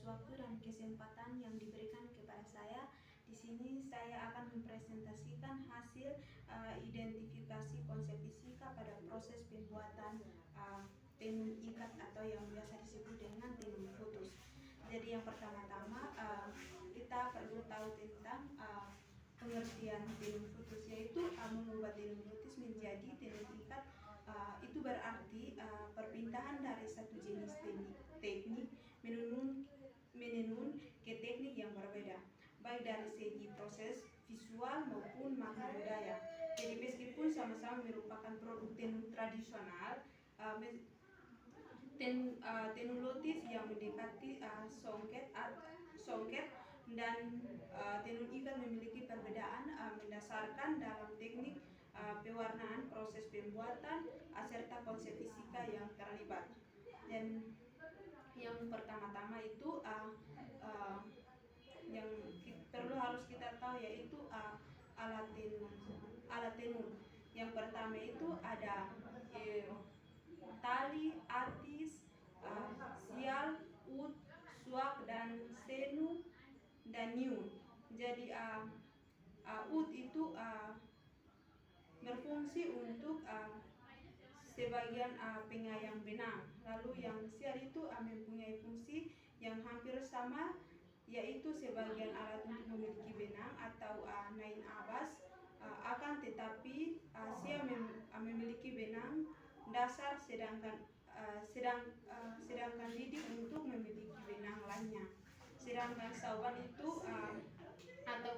waktu dan kesempatan yang diberikan kepada saya. Di sini saya akan mempresentasikan hasil identifikasi konsep fisika pada proses pembuatan tenun ikat atau yang biasa disebut dengan tenun putus. Jadi yang pertama-tama kita perlu tahu tentang pengertian tenun putus, yaitu mengubah tenun putus menjadi tenun ikat. Itu berarti perpindahan dari satu jenis teknik menenun ke teknik yang berbeda, baik dari segi proses visual maupun makna budaya. Jadi meskipun sama-sama merupakan produk tenun tradisional, tenun lutis yang mendekati songket dan tenun ikat memiliki perbedaan mendasarkan dalam teknik pewarnaan, proses pembuatan, serta konsep fisika yang terlibat. Dan yang pertama-tama itu yang harus kita tahu yaitu alat tenun. Yang pertama itu ada tali, atis, sial, ud, suak, dan senu, dan niun. Jadi ud itu berfungsi untuk sebagian pengayang benang. Lalu yang sial itu mempunyai fungsi yang hampir sama, yaitu sebagian alat untuk memiliki benang atau nain abas. Akan tetapi sial memiliki benang dasar, sedangkan lidik untuk memiliki benang lainnya. Sedangkan sawan itu atau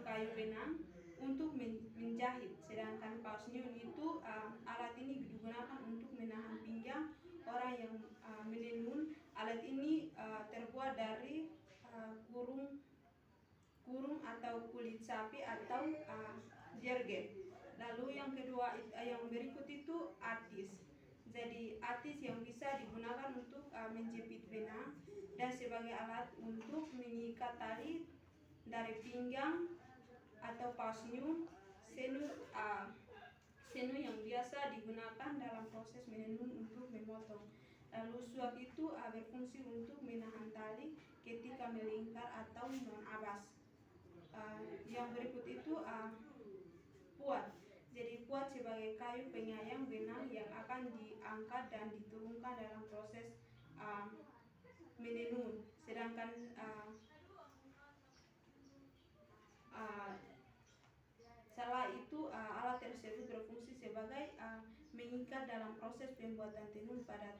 kayu benang untuk menjahit. Sedangkan paus niun itu alat ini digunakan untuk menahan pinggang orang yang menenun. Alat ini terbuat dari kurung atau kulit sapi atau jerget. Lalu yang kedua, yang berikut itu atis. Jadi atis yang bisa digunakan untuk menjepit benang dan sebagai alat untuk mengikat tali dari pinggang. Atau paus niun, senu yang biasa digunakan dalam proses menenun untuk memotong. Lalu suak itu berfungsi untuk menahan tali ketika melingkar atau non-abas. Yang berikut itu puat. Jadi puat sebagai kayu penyayang benang yang akan diangkat dan diturunkan dalam proses menenun. Sedangkan setelah itu alat tersebut berfungsi sebagai mengikat dalam proses pembuatan tenun pada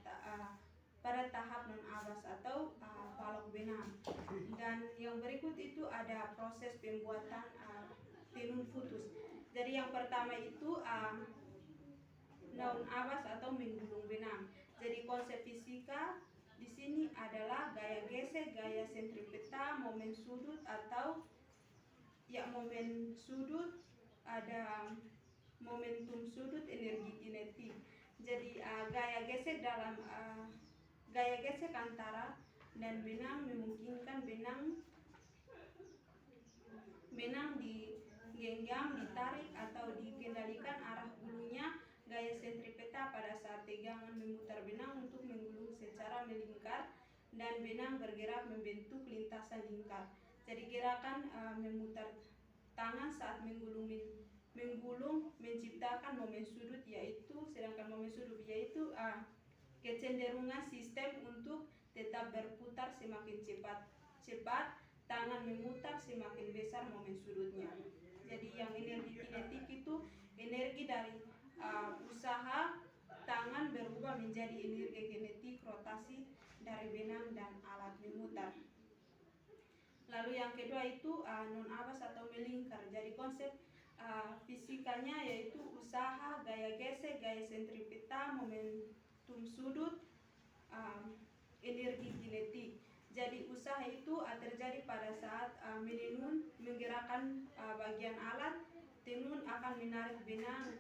tahap non-abas atau balok benang. Dan yang berikut itu ada proses pembuatan tenun putus. Jadi yang pertama itu non-abas atau menggulung benang. Jadi konsep fisika di sini adalah gaya gesek, gaya sentripeta, momen sudut atau momen sudut, ada momentum sudut, energi kinetik. Jadi gaya gesek antara dan benang memungkinkan benang digenggam, ditarik atau dikendalikan arah gulungnya. Gaya sentripeta pada saat tegangan memutar benang untuk menggulung secara melingkar dan benang bergerak membentuk lintasan lingkar. Jadi gerakan memutar tangan saat menggulung menciptakan momen sudut, sedangkan momen sudut yaitu kecenderungan sistem untuk tetap berputar. Semakin cepat tangan memutar, semakin besar momen sudutnya. Jadi yang energi kinetik itu energi dari usaha tangan berubah menjadi energi kinetik rotasi dari benang dan alat memutar. Lalu yang kedua itu non-abas atau melingkar. Jadi konsep fisikanya yaitu usaha, gaya gesek, gaya sentripeta, momentum sudut, energi kinetik. Jadi usaha itu terjadi pada saat menenun menggerakkan bagian alat tenun akan menarik benang.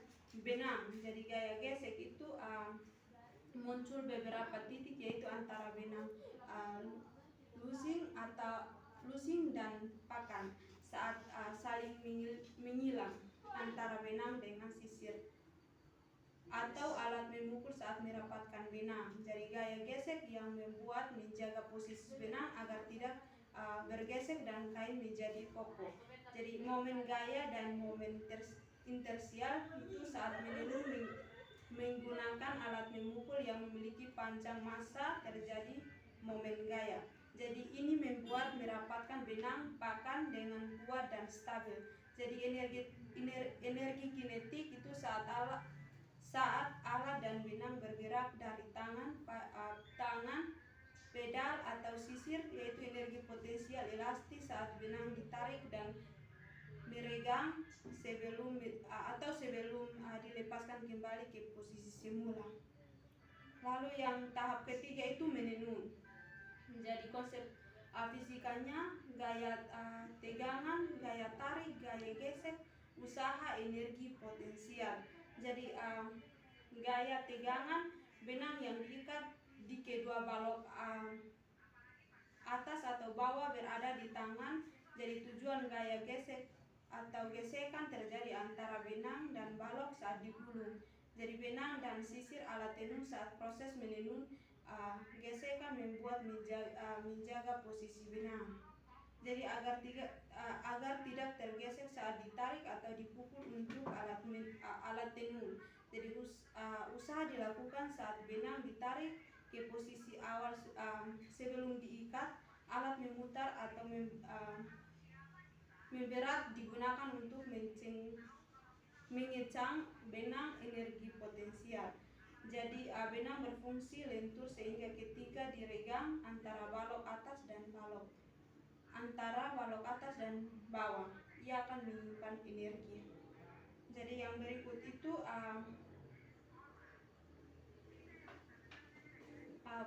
Jadi gaya gesek itu muncul beberapa titik, yaitu antara benang lusing dan pakan saat saling menyilang antara benang dengan sisir, atau alat memukul saat saat merapatkan benang. Jadi gaya gesek yang membuat menjaga posisi benang agar tidak bergesek dan kain menjadi kokoh. Jadi momen gaya dan momen intersial itu saat menenun menggunakan alat memukul yang memiliki panjang massa terjadi momen gaya. Jadi ini membuat merapatkan benang pakan dengan kuat dan stabil. Jadi energi kinetik itu saat alat dan benang bergerak dari tangan, pedal atau sisir, yaitu energi potensial elastis saat benang ditarik dan meregang sebelum dilepaskan kembali ke posisi semula. Lalu yang tahap ketiga itu menenun. Jadi konsep fisikanya gaya tegangan, gaya tarik, gaya gesek, usaha, energi potensial. Jadi gaya tegangan, benang yang diikat di kedua balok atas atau bawah berada di tangan. Jadi tujuan gaya gesek atau gesekan terjadi antara benang dan balok saat digulung. Jadi benang dan sisir alat tenun saat proses menenun gesekan membuat menjaga posisi benang. Jadi agar tidak tergesek saat ditarik atau dipukul untuk alat tenun. Jadi usaha dilakukan saat benang ditarik ke posisi awal sebelum diikat, alat memutar atau memberat digunakan untuk mengecang benang energi potensial. Jadi benang berfungsi lentur sehingga ketika diregang antara balok atas dan bawah, ia akan menyimpan energi. Jadi yang berikut itu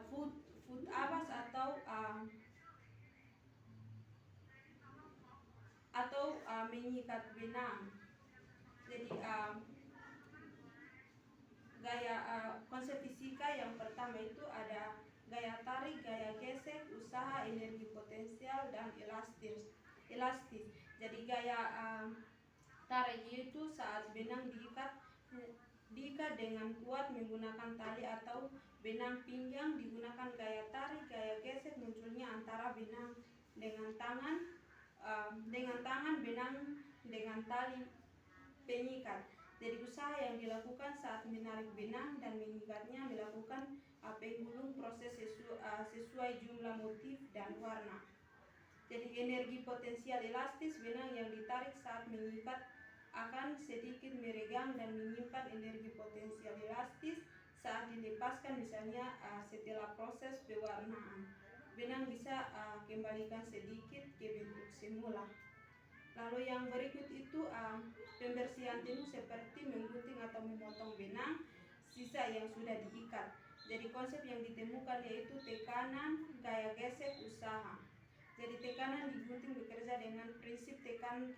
foot abas atau menyikat benang. Jadi gaya konsep fisika yang pertama itu ada gaya tarik, gaya gesek, usaha, energi potensial, dan elastis. Jadi gaya tarik itu saat benang diikat dengan kuat menggunakan tali atau benang pinggang, digunakan gaya tarik. Gaya gesek munculnya antara benang dengan tangan, benang dengan tali pengikat. Jadi usaha yang dilakukan saat menarik benang dan mengikatnya melakukan penggulung proses sesuai jumlah motif dan warna. Jadi energi potensial elastis, benang yang ditarik saat mengikat akan sedikit meregang dan menyimpan energi potensial elastis saat dilepaskan, misalnya setelah proses pewarnaan. Benang bisa kembalikan sedikit ke bentuk semula. Lalu yang berikut itu pembersihan tenun seperti menggunting atau memotong benang sisa yang sudah diikat. Jadi konsep yang ditemukan yaitu tekanan, gaya gesek, usaha. Jadi tekanan digunting bekerja dengan prinsip tekanan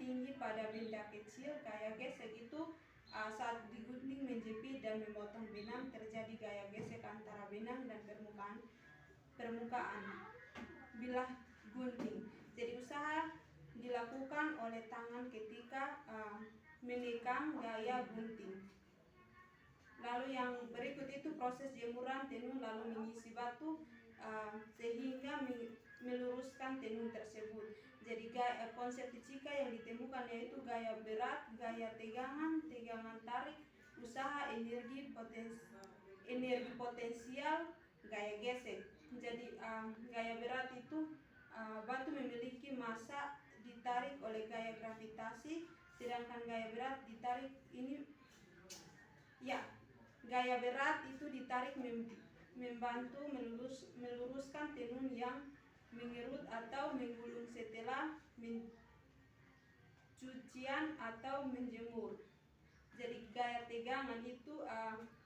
tinggi pada benda kecil. Gaya gesek itu saat digunting, menjepit, dan memotong benang terjadi gaya gesek antara benang dan permukaan bilah gunting. Jadi usaha dilakukan oleh tangan ketika menekan gaya gunting. Lalu yang berikut itu proses jemuran tenun lalu mengisi batu sehingga meluruskan tenun tersebut. Jadi konsep fisika yang ditemukan yaitu gaya berat, gaya tegangan tarik, usaha, energi potensial, gaya gesek. Jadi gaya berat itu batu memiliki massa ditarik oleh gaya gravitasi, sedangkan gaya berat ditarik gaya berat itu ditarik membantu meluruskan tenun yang mengerut atau menggulung setelah cucian atau menjemur. Jadi gaya tegangan itu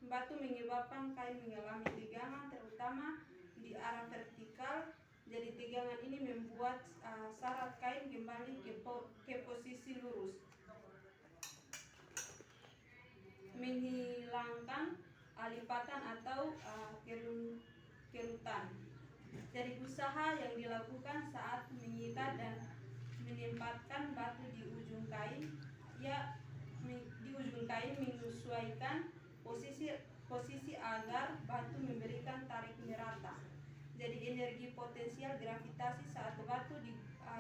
batu menyebabkan kain mengalami tegangan terutama di arah vertikal. Jadi tegangan ini membuat syarat kain kembali ke posisi lurus, menghilangkan lipatan atau kerutan. Jadi usaha yang dilakukan saat mengikat dan menempatkan batu di ujung kain menyesuaikan posisi energi potensial gravitasi saat batu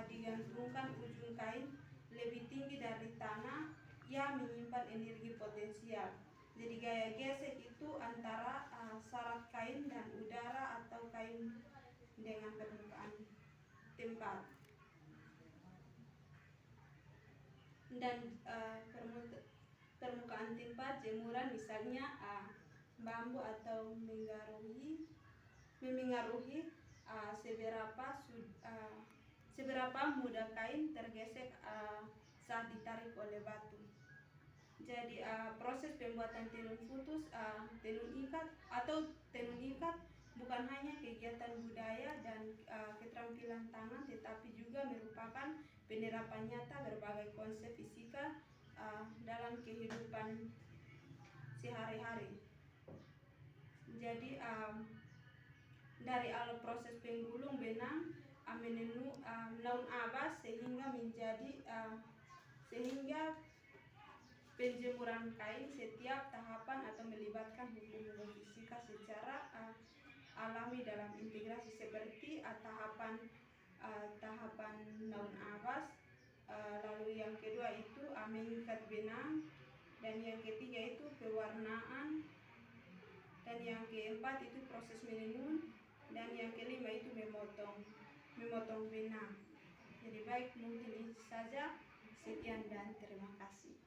digantungkan ujung kain lebih tinggi dari tanah, ia menyimpan energi potensial. Jadi gaya gesek itu antara syarat kain dan udara atau kain dengan permukaan tempat. Dan permukaan tempat jemuran misalnya bambu atau memengaruhi seberapa mudah kain tergesek saat ditarik oleh batu. Jadi proses pembuatan tenun putus, tenun ikat bukan hanya kegiatan budaya dan keterampilan tangan, tetapi juga merupakan penerapan nyata berbagai konsep fisika dalam kehidupan sehari-hari. Jadi dari awal proses penggulung benang, menenun abas sehingga penjemuran kain, setiap tahapan atau melibatkan hukum-hukum fisika secara alami dalam integrasi seperti tahapan naun abas, lalu yang kedua itu mengikat benang, dan yang ketiga itu pewarnaan, dan yang keempat itu proses menenun, dan yang kelima itu memotong benang. Jadi baik, mungkin itu saja. Sekian dan terima kasih.